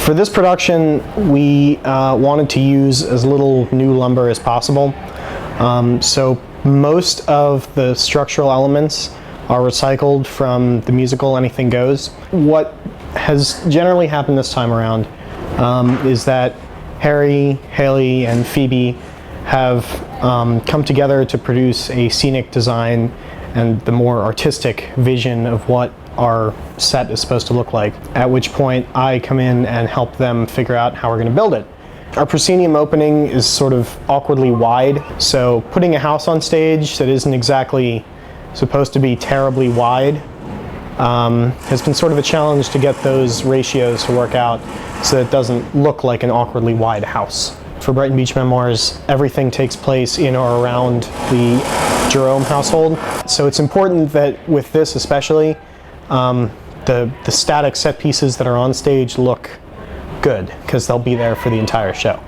For this production, we wanted to use as little new lumber as possible. So most of the structural elements are recycled from the musical Anything Goes. What has generally happened this time around is that Harry, Haley, and Phoebe have come together to produce a scenic design and the more artistic vision of what our set is supposed to look like, at which point I come in and help them figure out how we're going to build it. Our proscenium opening is sort of awkwardly wide, so putting a house on stage that isn't exactly supposed to be terribly wide has been sort of a challenge to get those ratios to work out so that it doesn't look like an awkwardly wide house. For Brighton Beach Memoirs, everything takes place in or around the Jerome household, so it's important that with this especially, the static set pieces that are on stage look good, because they'll be there for the entire show.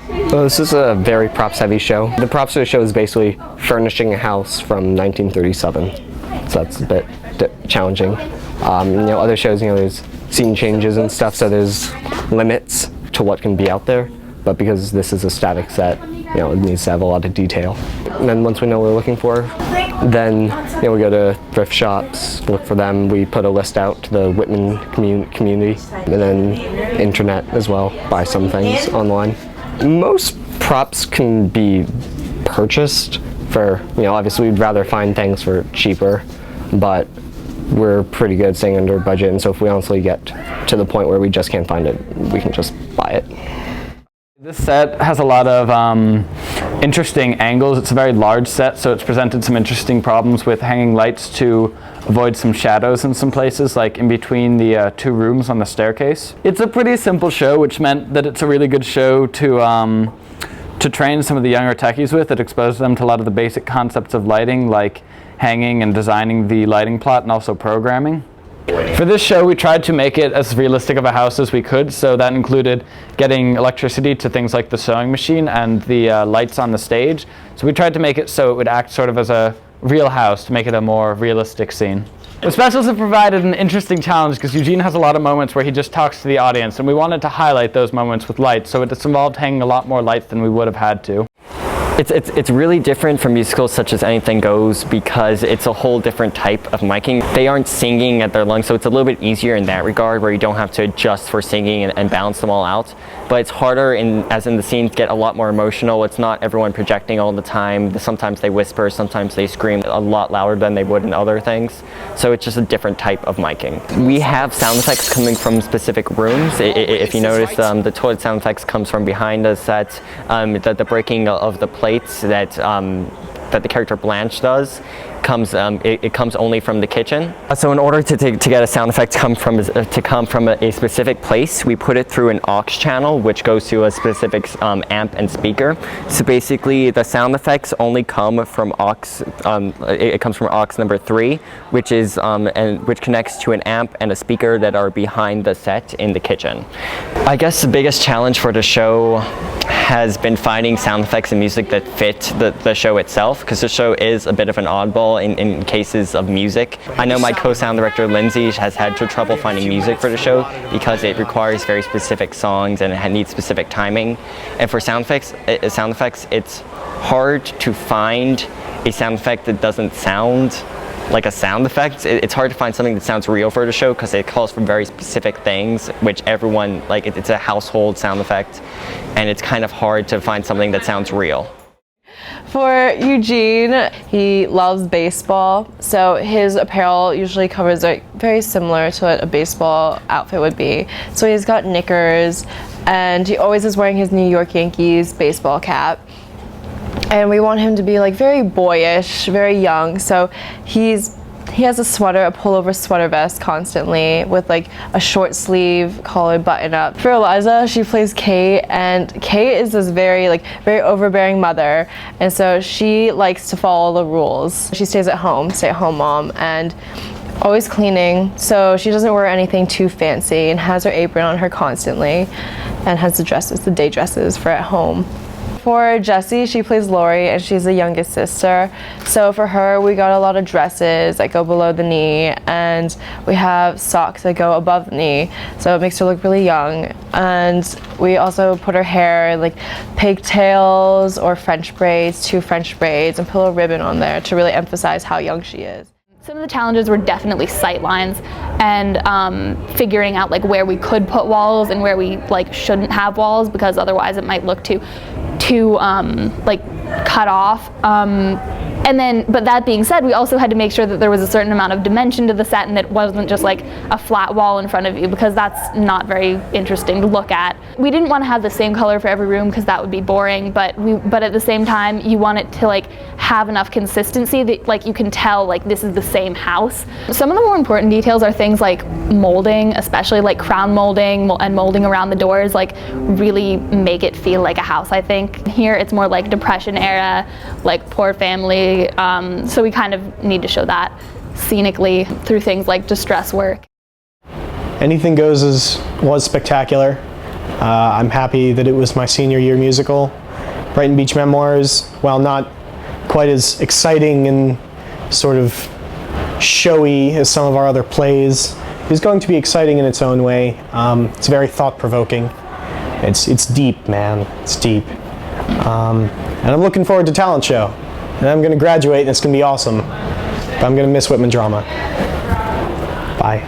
Well, this is a very props-heavy show. The props of the show is basically furnishing a house from 1937, so that's a bit challenging. Other shows, there's scene changes and stuff, so there's limits to what can be out there. But because this is a static set, it needs to have a lot of detail. And then once we know what we're looking for, then we go to thrift shops, look for them. We put a list out to the Whitman community, and then internet as well, buy some things online. Most props can be purchased for, obviously we'd rather find things for cheaper, but we're pretty good staying under budget, and so if we honestly get to the point where we just can't find it, we can just buy it. This set has a lot of interesting angles. It's a very large set, so it's presented some interesting problems with hanging lights to avoid some shadows in some places, like in between the two rooms on the staircase. It's a pretty simple show, which meant that it's a really good show to train some of the younger techies with. It exposes them to a lot of the basic concepts of lighting, like hanging and designing the lighting plot and also programming. For this show, we tried to make it as realistic of a house as we could, so that included getting electricity to things like the sewing machine and the lights on the stage. So we tried to make it so it would act sort of as a real house, to make it a more realistic scene. The specials have provided an interesting challenge because Eugene has a lot of moments where he just talks to the audience, and we wanted to highlight those moments with lights, so it's involved hanging a lot more lights than we would have had to. It's really different from musicals such as Anything Goes because it's a whole different type of miking. They aren't singing at their lungs, so it's a little bit easier in that regard where you don't have to adjust for singing and balance them all out. But it's harder, as in the scenes get a lot more emotional. It's not everyone projecting all the time. Sometimes they whisper, sometimes they scream a lot louder than they would in other things. So it's just a different type of miking. We have sound effects coming from specific rooms. If you notice, the toilet sound effects comes from behind the set. The breaking of the plates that the character Blanche does comes only from the kitchen. So in order to get a sound effect to come from a specific place, we put it through an aux channel, which goes to a specific amp and speaker. So basically, the sound effects only come from aux. It comes from aux number 3, which connects to an amp and a speaker that are behind the set in the kitchen. I guess the biggest challenge for the show has been finding sound effects and music that fit the show itself, because the show is a bit of an oddball in cases of music. I know my co-sound director Lindsay has had trouble finding music for the show because it requires very specific songs and it needs specific timing. And for sound effects, it's hard to find a sound effect that doesn't sound like a sound effect. It's hard to find something that sounds real for the show because it calls for very specific things, which everyone, it's a household sound effect, and it's kind of hard to find something that sounds real. For Eugene, he loves baseball, so his apparel usually covers very similar to what a baseball outfit would be. So he's got knickers, and he always is wearing his New York Yankees baseball cap. And we want him to be very boyish, very young, so he has a sweater, a pullover sweater vest constantly with a short sleeve collared button up. For Eliza, she plays Kate, and Kate is this very overbearing mother, and so she likes to follow the rules. She stays at home, stay-at-home mom, and always cleaning, so she doesn't wear anything too fancy and has her apron on her constantly and has the day dresses for at home. For Jessie, she plays Lori, and she's the youngest sister. So for her, we got a lot of dresses that go below the knee, and we have socks that go above the knee, so it makes her look really young. And we also put her hair in like pigtails or French braids, 2 French braids, and put a ribbon on there to really emphasize how young she is. Some of the challenges were definitely sight lines and figuring out like where we could put walls and where we like shouldn't have walls, because otherwise it might look too like cut off. But that being said, we also had to make sure that there was a certain amount of dimension to the set and it wasn't just like a flat wall in front of you, because that's not very interesting to look at. We didn't want to have the same color for every room because that would be boring, but at the same time you want it to like have enough consistency that like you can tell like this is the same house. Some of the more important details are things like molding, especially like crown molding and molding around the doors, like really make it feel like a house, I think. Here it's more like Depression era, like poor family, so we kind of need to show that scenically through things like distress work. Anything Goes was spectacular. I'm happy that it was my senior year musical. Brighton Beach Memoirs, while not quite as exciting and sort of showy as some of our other plays, is going to be exciting in its own way. It's very thought-provoking. It's deep, man. It's deep. And I'm looking forward to talent show. And I'm going to graduate and it's going to be awesome. But I'm going to miss Whitman drama. Bye.